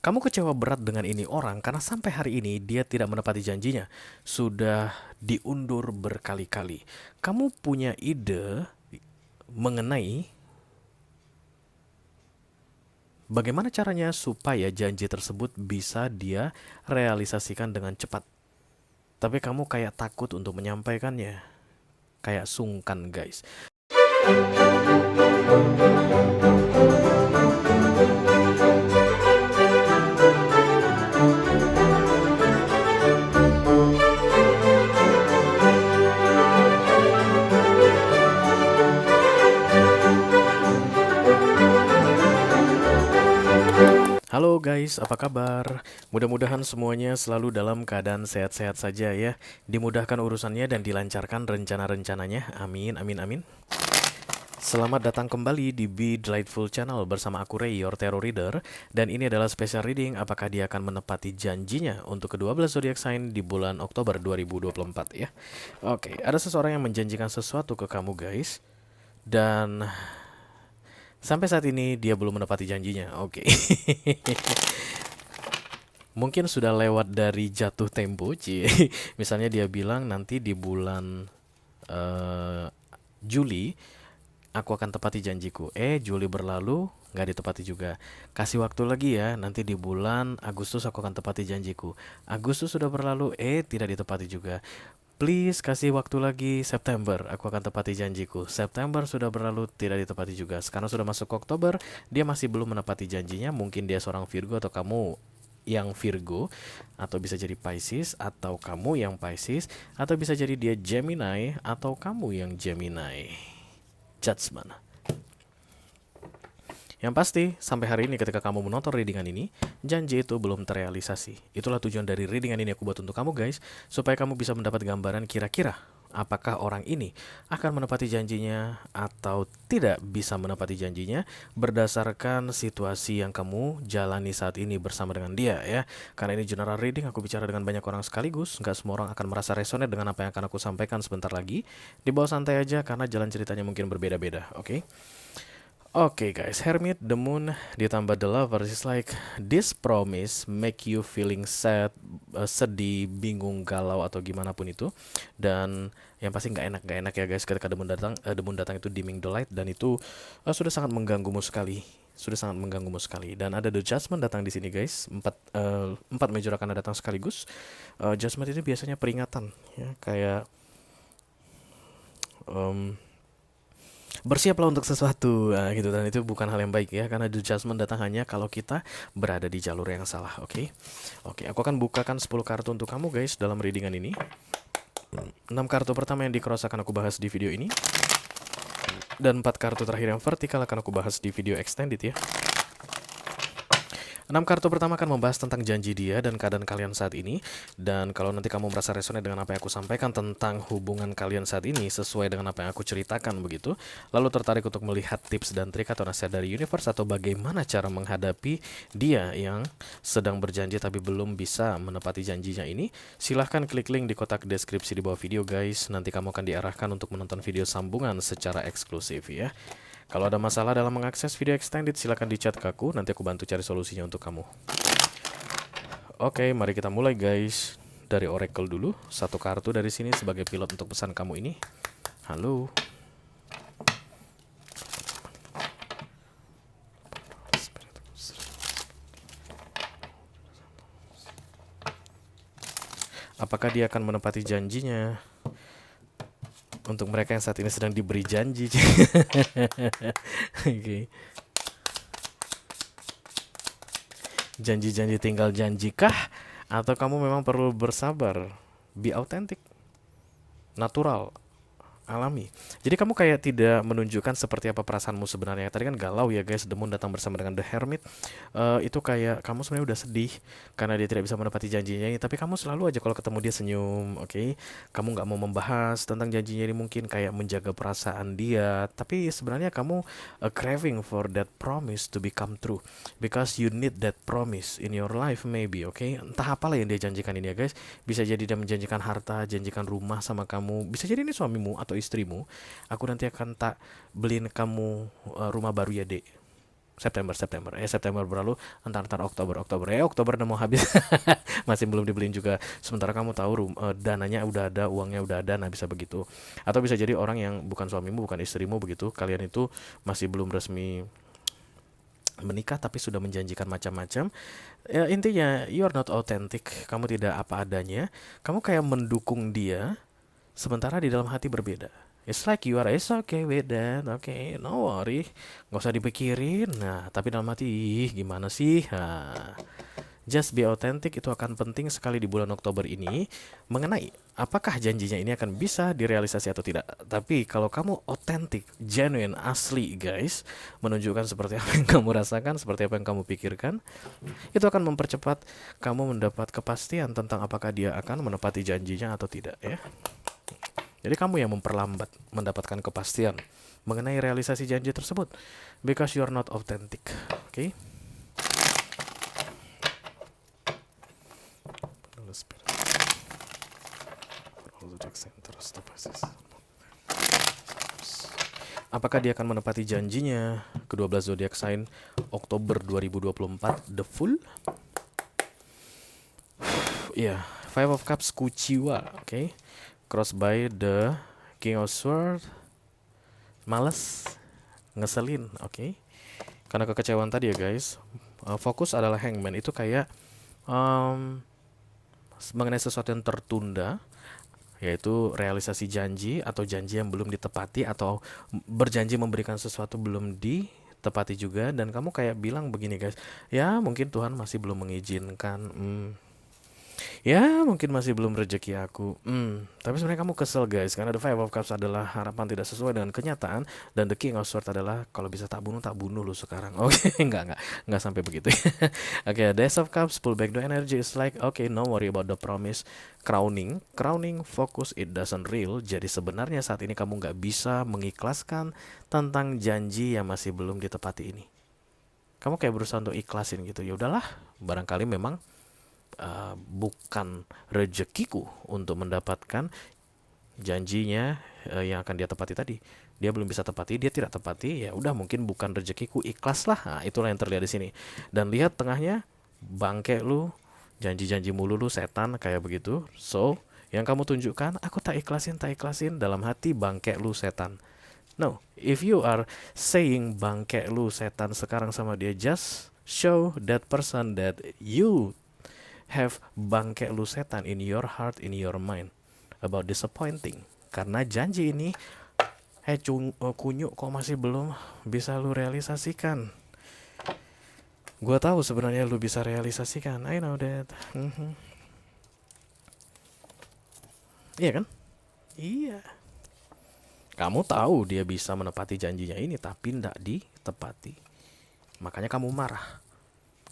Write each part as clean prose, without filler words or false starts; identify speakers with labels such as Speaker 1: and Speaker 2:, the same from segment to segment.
Speaker 1: Kamu kecewa berat dengan ini orang karena sampai hari ini dia tidak menepati janjinya. Sudah diundur berkali-kali. Kamu punya ide mengenai bagaimana caranya supaya janji tersebut bisa dia realisasikan dengan cepat. Tapi kamu kayak takut untuk menyampaikannya. Kayak sungkan, guys. Halo guys, apa kabar? Mudah-mudahan semuanya selalu dalam keadaan sehat-sehat saja ya. Dimudahkan urusannya dan dilancarkan rencana-rencananya. Amin, amin, amin. Selamat datang kembali di Be Delightful Channel bersama aku Ray, your Tarot Reader. Dan ini adalah special reading apakah dia akan menepati janjinya untuk ke-12 zodiak sign di bulan Oktober 2024 ya. Oke, ada seseorang yang menjanjikan sesuatu ke kamu guys. Dan sampai saat ini dia belum menepati janjinya. Oke. Mungkin sudah lewat dari jatuh tempo, Ci. Misalnya dia bilang nanti di bulan eh, Juli aku akan tepati janjiku. Juli berlalu, nggak ditepati juga. Kasih waktu lagi ya, nanti di bulan Agustus aku akan tepati janjiku. Agustus sudah berlalu, tidak ditepati juga. Please kasih waktu lagi, September aku akan tepati janjiku. September sudah berlalu, tidak ditepati juga. Sekarang sudah masuk Oktober, dia masih belum menepati janjinya. Mungkin dia seorang Virgo atau kamu yang Virgo, atau bisa jadi Pisces, atau kamu yang Pisces, atau bisa jadi dia Gemini, atau kamu yang Gemini. Judgment. Yang pasti, sampai hari ini ketika kamu menonton readingan ini, janji itu belum terrealisasi. Itulah tujuan dari readingan ini aku buat untuk kamu guys, supaya kamu bisa mendapat gambaran kira-kira apakah orang ini akan menepati janjinya atau tidak bisa menepati janjinya berdasarkan situasi yang kamu jalani saat ini bersama dengan dia ya. Karena ini general reading, aku bicara dengan banyak orang sekaligus, nggak semua orang akan merasa resonate dengan apa yang akan aku sampaikan sebentar lagi. Dibawa santai aja karena jalan ceritanya mungkin berbeda-beda, oke? Oke guys, Hermit, the Moon, ditambah the Lover is like this promise make you feeling sad, sedih, bingung, galau atau gimana pun itu. Dan yang pasti nggak enak ya guys ketika the Moon datang itu dimming the light dan itu sudah sangat mengganggumu sekali. Sudah sangat mengganggumu sekali. Dan ada the Judgment datang di sini guys. Empat major akan datang sekaligus. Judgment itu biasanya peringatan ya, kayak em, bersiaplah untuk sesuatu gitu, dan itu bukan hal yang baik ya, karena judgment datang hanya kalau kita berada di jalur yang salah. Oke, aku akan bukakan 10 kartu untuk kamu guys dalam readingan ini. 6 kartu pertama yang di cross akan aku bahas di video ini, dan 4 kartu terakhir yang vertikal akan aku bahas di video extended ya. 6 kartu pertama akan membahas tentang janji dia dan keadaan kalian saat ini. Dan kalau nanti kamu merasa resonate dengan apa yang aku sampaikan tentang hubungan kalian saat ini sesuai dengan apa yang aku ceritakan begitu, lalu tertarik untuk melihat tips dan trik atau nasihat dari universe atau bagaimana cara menghadapi dia yang sedang berjanji tapi belum bisa menepati janjinya ini, silahkan klik link di kotak deskripsi di bawah video guys. Nanti kamu akan diarahkan untuk menonton video sambungan secara eksklusif ya. Kalau ada masalah dalam mengakses video extended, silahkan di chat ke aku, nanti aku bantu cari solusinya untuk kamu. Oke, mari kita mulai guys. Dari Oracle dulu, satu kartu dari sini sebagai pilot untuk pesan kamu ini. Halo. Apakah dia akan menepati janjinya? Untuk mereka yang saat ini sedang diberi janji. Oke. Janji-janji tinggal janjikah? Atau kamu memang perlu bersabar? Be authentic, natural, alami. Jadi kamu kayak tidak menunjukkan seperti apa perasaanmu sebenarnya. Tadi kan galau ya guys, The Moon datang bersama dengan The Hermit. Itu kayak kamu sebenarnya udah sedih karena dia tidak bisa menepati janjinya ini. Tapi kamu selalu aja kalau ketemu dia senyum, oke? Kamu nggak mau membahas tentang janjinya ini, mungkin kayak menjaga perasaan dia. Tapi sebenarnya kamu craving for that promise to become true. Because you need that promise in your life maybe, oke? Entah apalah yang dia janjikan ini ya guys. Bisa jadi dia menjanjikan harta, janjikan rumah sama kamu. Bisa jadi ini suamimu atau istrimu. Aku nanti akan tak beliin kamu rumah baru ya dek. September berlalu, entar Oktober udah mau habis. Masih belum dibeliin juga, sementara kamu tahu dananya udah ada, uangnya udah ada. Nah, bisa begitu. Atau bisa jadi orang yang bukan suamimu, bukan istrimu begitu, kalian itu masih belum resmi menikah tapi sudah menjanjikan macam-macam. Ya, intinya you are not authentic, kamu tidak apa adanya, kamu kayak mendukung dia, sementara di dalam hati berbeda. It's like you are, it's okay with that, okay, no worry, nggak usah dipikirin. Nah, tapi dalam hati, ih, gimana sih? Nah, just be authentic itu akan penting sekali di bulan Oktober ini, mengenai apakah janjinya ini akan bisa direalisasi atau tidak. Tapi kalau kamu authentic, genuine, asli guys, menunjukkan seperti apa yang kamu rasakan, seperti apa yang kamu pikirkan, itu akan mempercepat kamu mendapat kepastian tentang apakah dia akan menepati janjinya atau tidak ya. Jadi kamu yang memperlambat mendapatkan kepastian mengenai realisasi janji tersebut, because you are not authentic. Oke. Apakah dia akan menepati janjinya? Ke-12 zodiac sign Oktober 2024, the full. Ya, yeah. Five of Cups kuciwa, oke. Cross by the King of Swords. Males, ngeselin, oke. Karena kekecewaan tadi ya guys. Fokus adalah Hangman, itu kayak mengenai sesuatu yang tertunda, yaitu realisasi janji atau janji yang belum ditepati, atau berjanji memberikan sesuatu belum ditepati juga. Dan kamu kayak bilang begini guys, ya mungkin Tuhan masih belum mengizinkan, ya mungkin masih belum rezeki aku. Tapi sebenarnya kamu kesel guys, karena the Five of Cups adalah harapan tidak sesuai dengan kenyataan, dan the King of Swords adalah kalau bisa tak bunuh lu sekarang. Oke, enggak sampai begitu. Oke, the Ace of Cups pull back the energy is like, okay, no worry about the promise. Crowning, focus, it doesn't real. Jadi sebenarnya saat ini kamu nggak bisa mengikhlaskan tentang janji yang masih belum ditepati ini. Kamu kayak berusaha untuk ikhlasin gitu. Ya udahlah, barangkali memang bukan rezekiku untuk mendapatkan janjinya yang akan dia tepati tadi. Dia belum bisa tepati, dia tidak tepati, ya udah mungkin bukan rezekiku, ikhlas lah. Nah, itulah yang terlihat di sini. Dan lihat tengahnya, bangke lu, janji-janji mulu lu, setan, kayak begitu. So, yang kamu tunjukkan, aku tak ikhlasin, dalam hati bangke lu, setan. No, if you are saying bangke lu, setan sekarang sama dia, just show that person that you have bangke lu setan in your heart, in your mind about disappointing. Karena janji ini kunyuk kok masih belum bisa lu realisasikan. Gua tahu sebenarnya lu bisa realisasikan, I know that. Iya kan? Iya. Kamu tahu dia bisa menepati janjinya ini, tapi tidak ditepati. Makanya kamu marah.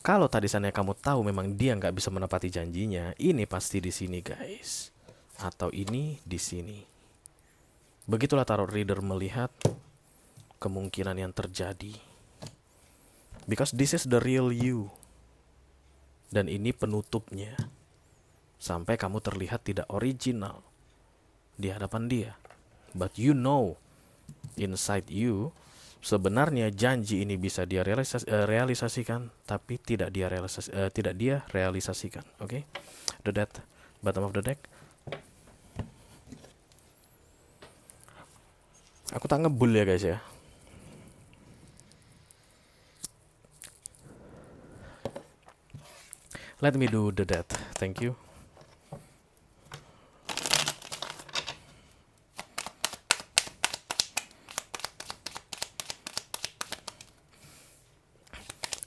Speaker 1: Kalau tadi sana kamu tahu memang dia nggak bisa menepati janjinya, ini pasti di sini guys, atau ini di sini. Begitulah tarot reader melihat kemungkinan yang terjadi. Because this is the real you. Dan ini penutupnya. Sampai kamu terlihat tidak original di hadapan dia. But you know, inside you, sebenarnya janji ini bisa dia realisasikan, tapi tidak dia realisasikan. Oke, the death, bottom of the deck. Aku tak ngebul ya guys ya. Let me do the death. Thank you.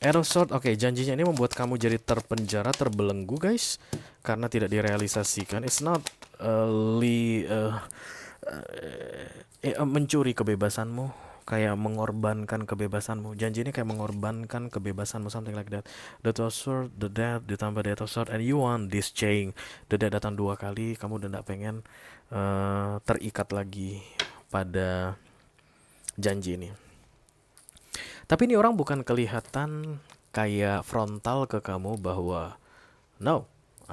Speaker 1: Arrow Sword, oke, janjinya ini membuat kamu jadi terpenjara, terbelenggu guys, karena tidak direalisasikan. It's not mencuri kebebasanmu, kayak mengorbankan kebebasanmu. Janji ini kayak mengorbankan kebebasanmu, something like that. The Two of Swords, the Death, ditambah the Eight of Swords, and you want this chain. The Death datang 2 kali, kamu udah gak pengen terikat lagi pada janji ini. Tapi ini orang bukan kelihatan kayak frontal ke kamu bahwa no,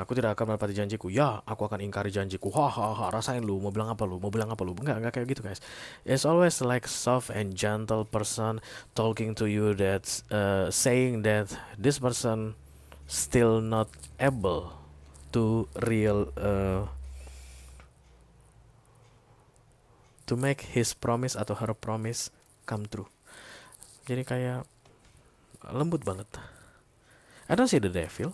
Speaker 1: Aku tidak akan menepati janjiku. Ya, aku akan ingkari janjiku. Hahaha, rasain lu. Mau bilang apa lu? Mau bilang apa lu? Enggak kayak gitu, guys. It's always like soft and gentle person talking to you that's saying that this person still not able to to make his promise atau her promise come true. Jadi kayak lembut banget. I don't see the devil.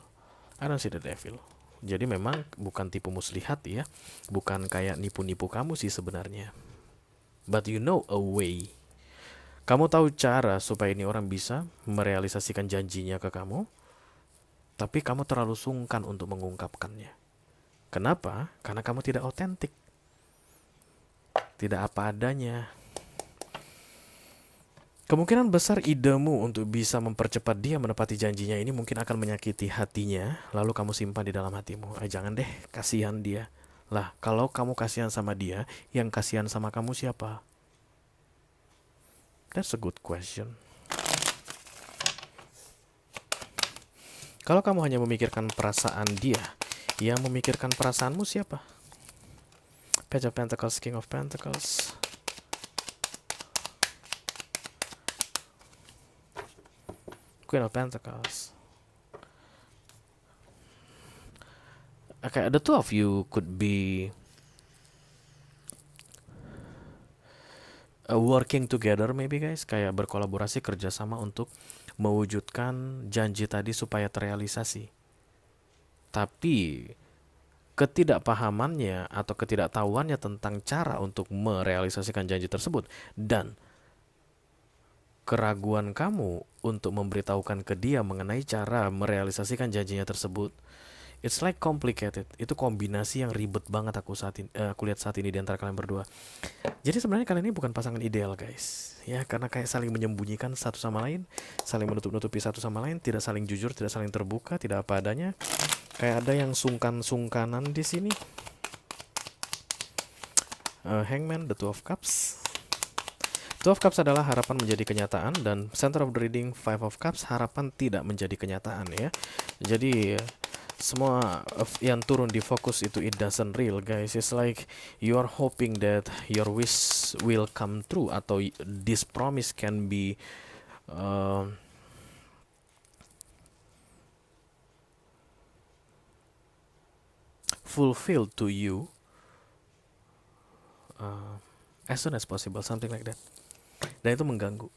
Speaker 1: I don't see the devil. Jadi memang bukan tipu muslihat ya. Bukan kayak nipu-nipu kamu sih sebenarnya. But you know a way. Kamu tahu cara supaya ini orang bisa merealisasikan janjinya ke kamu. Tapi kamu terlalu sungkan untuk mengungkapkannya. Kenapa? Karena kamu tidak otentik. Tidak apa adanya. Kemungkinan besar idemu untuk bisa mempercepat dia menepati janjinya ini mungkin akan menyakiti hatinya, lalu kamu simpan di dalam hatimu. Jangan deh, kasihan dia. Lah, kalau kamu kasihan sama dia, yang kasihan sama kamu siapa? That's a good question. Kalau kamu hanya memikirkan perasaan dia, yang memikirkan perasaanmu siapa? Page of Pentacles, King of Pentacles. Queen of Pentacles. Okay, the two of you could be working together maybe guys, kayak berkolaborasi kerjasama untuk mewujudkan janji tadi supaya terrealisasi. Tapi ketidakpahamannya atau ketidaktahuannya tentang cara untuk merealisasikan janji tersebut dan keraguan kamu untuk memberitahukan ke dia mengenai cara merealisasikan janjinya tersebut, it's like complicated. Itu kombinasi yang ribet banget aku lihat saat ini di antara kalian berdua. Jadi sebenarnya kalian ini bukan pasangan ideal guys. Ya, karena kayak saling menyembunyikan satu sama lain, saling menutup-nutupi satu sama lain, tidak saling jujur, tidak saling terbuka, tidak apa adanya. Kayak ada yang sungkan-sungkanan di sini. Hangman, the Two of Cups. Two of Cups adalah harapan menjadi kenyataan, dan center of the reading Five of Cups, harapan tidak menjadi kenyataan ya. Jadi semua yang turun di fokus itu it doesn't real guys. It's like you are hoping that your wish will come true, atau this promise can be fulfilled to you as soon as possible, something like that. Dan itu mengganggu,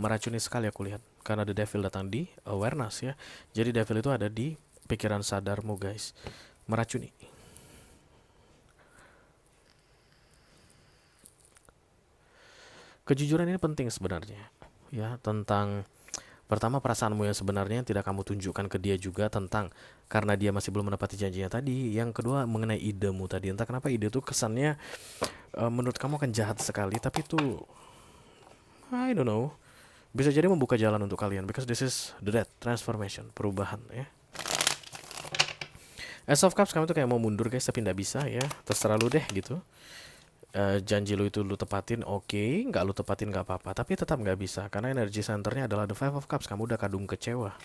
Speaker 1: meracuni sekali aku lihat, karena the devil datang di awareness ya. Jadi devil itu ada di pikiran sadarmu guys, meracuni. Kejujuran ini penting sebenarnya ya, tentang pertama perasaanmu yang sebenarnya tidak kamu tunjukkan ke dia juga, tentang karena dia masih belum menepati janjinya tadi. Yang kedua mengenai idemu tadi, entah kenapa ide itu kesannya menurut kamu akan jahat sekali, tapi itu I don't know, bisa jadi membuka jalan untuk kalian, because this is the death, transformation, perubahan ya. Ace of Cups, kamu tuh kayak mau mundur guys, tapi nggak bisa ya, terserah lu deh gitu. Janji lu itu lu tepatin, oke. Nggak lu tepatin nggak apa-apa, tapi tetap nggak bisa, karena energy centernya adalah the Five of Cups. Kamu udah kadung kecewa.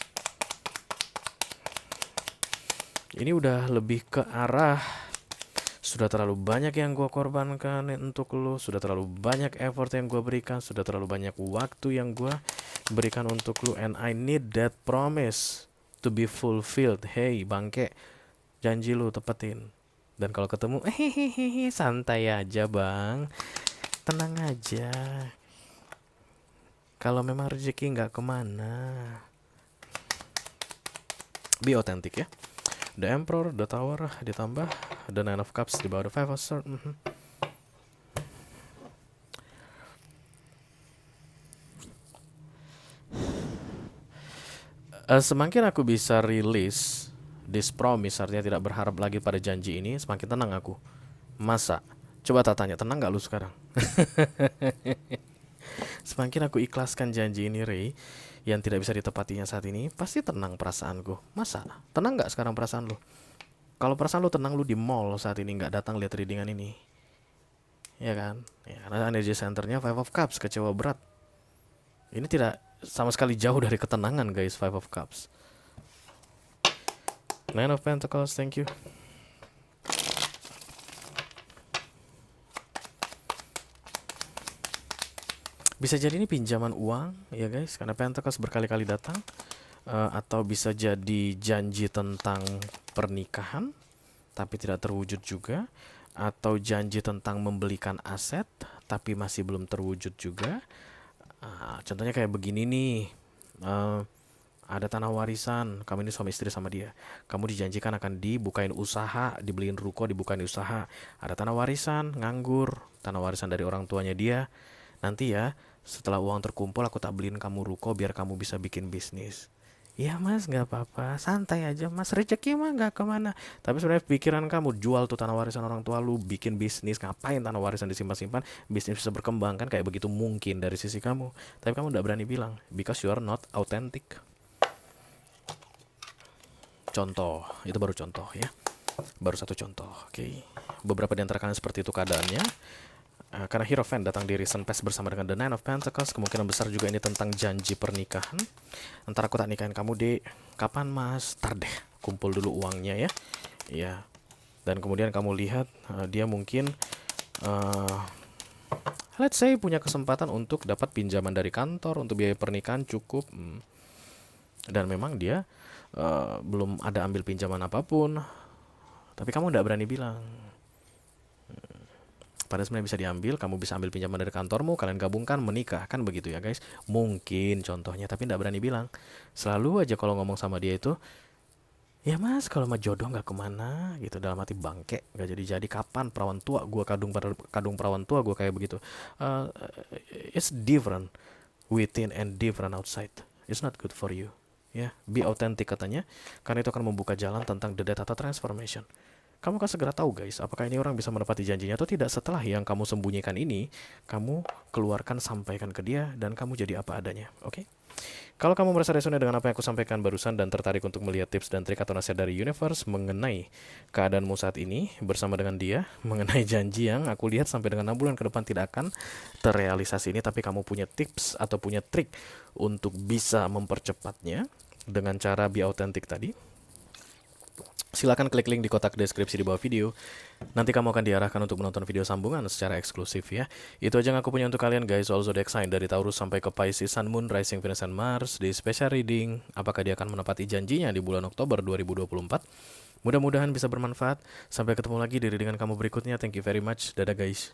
Speaker 1: Ini udah lebih ke arah sudah terlalu banyak yang gue korbankan untuk lu, sudah terlalu banyak effort yang gue berikan, sudah terlalu banyak waktu yang gue berikan untuk lu, and I need that promise to be fulfilled. Hey bangke, janji lu tepatin. Dan kalau ketemu, hehehe, santai aja bang, tenang aja. Kalau memang rezeki nggak kemana, be authentic ya. The Emperor, the Tower, ditambah the Nine of Cups, di bawah the Five of Swords. Semakin aku bisa rilis this promise, artinya tidak berharap lagi pada janji ini, semakin tenang aku. Masa? Coba tak tanya, tenang gak lu sekarang? Semakin aku ikhlaskan janji ini, Ray, yang tidak bisa ditepatinya saat ini, pasti tenang perasaanku. Masa? Tenang gak sekarang perasaan lu? Kalau perasaan lu tenang, lu di mall saat ini gak datang lihat readingan ini, ya kan? Ya, karena energy centernya Five of Cups, kecewa berat. Ini tidak sama sekali jauh dari ketenangan guys, Five of Cups. Nine of Pentacles, thank you. Bisa jadi ini pinjaman uang ya guys, karena Pentacles berkali-kali datang. Atau bisa jadi janji tentang pernikahan tapi tidak terwujud juga, atau janji tentang membelikan aset tapi masih belum terwujud juga. Contohnya kayak begini nih, ada tanah warisan, kamu ini suami istri sama dia, kamu dijanjikan akan dibukain usaha, dibeliin ruko, dibukain usaha. Ada tanah warisan, nganggur, tanah warisan dari orang tuanya dia. Nanti ya, setelah uang terkumpul aku tak beliin kamu ruko biar kamu bisa bikin bisnis. Ya mas, nggak apa-apa, santai aja mas, rezeki mah nggak kemana. Tapi sebenarnya pikiran kamu jual tuh tanah warisan orang tua lu, bikin bisnis. Ngapain tanah warisan disimpan-simpan, bisnis bisa berkembang kan, kayak begitu mungkin dari sisi kamu. Tapi kamu udah berani bilang, because you are not authentic. Contoh, itu baru contoh ya, baru satu contoh. Oke, beberapa di antara kalian seperti itu keadaannya. Karena Hierophant datang di Recent Past bersama dengan The Nine of Pentacles, kemungkinan besar juga ini tentang janji pernikahan. Ntar aku tak nikahin kamu deh. Kapan mas? Tar deh, kumpul dulu uangnya ya. Ya. Dan kemudian kamu lihat dia mungkin let's say punya kesempatan untuk dapat pinjaman dari kantor untuk biaya pernikahan cukup. Dan memang dia belum ada ambil pinjaman apapun. Tapi kamu tidak berani bilang. Padahal sebenarnya bisa diambil, kamu bisa ambil pinjaman dari kantormu, kalian gabungkan, menikah, kan begitu ya guys. Mungkin contohnya, tapi tidak berani bilang. Selalu aja kalau ngomong sama dia itu, ya mas kalau mah jodoh nggak kemana gitu, dalam hati bangke, nggak jadi-jadi. Kapan perawan tua gue kadung perawan tua gue kayak begitu. It's different within and different outside. It's not good for you. Ya, be authentic katanya, karena itu akan membuka jalan tentang the death atau transformation. Kamu akan segera tahu guys, apakah ini orang bisa menepati janjinya atau tidak. Setelah yang kamu sembunyikan ini, kamu keluarkan, sampaikan ke dia, dan kamu jadi apa adanya. Oke? Kalau kamu merasa resonate dengan apa yang aku sampaikan barusan dan tertarik untuk melihat tips dan trik atau nasihat dari universe mengenai keadaanmu saat ini bersama dengan dia, mengenai janji yang aku lihat sampai dengan 6 bulan ke depan tidak akan terrealisasi ini, tapi kamu punya tips atau punya trik untuk bisa mempercepatnya dengan cara be authentic tadi, silakan klik link di kotak deskripsi di bawah video. Nanti kamu akan diarahkan untuk menonton video sambungan secara eksklusif ya. Itu aja yang aku punya untuk kalian guys. Soal zodiac sign dari Taurus sampai ke Pisces, Sun, Moon, Rising, Venus, and Mars di special reading. Apakah dia akan menepati janjinya di bulan Oktober 2024? Mudah-mudahan bisa bermanfaat. Sampai ketemu lagi di readingan kamu berikutnya. Thank you very much. Dadah guys.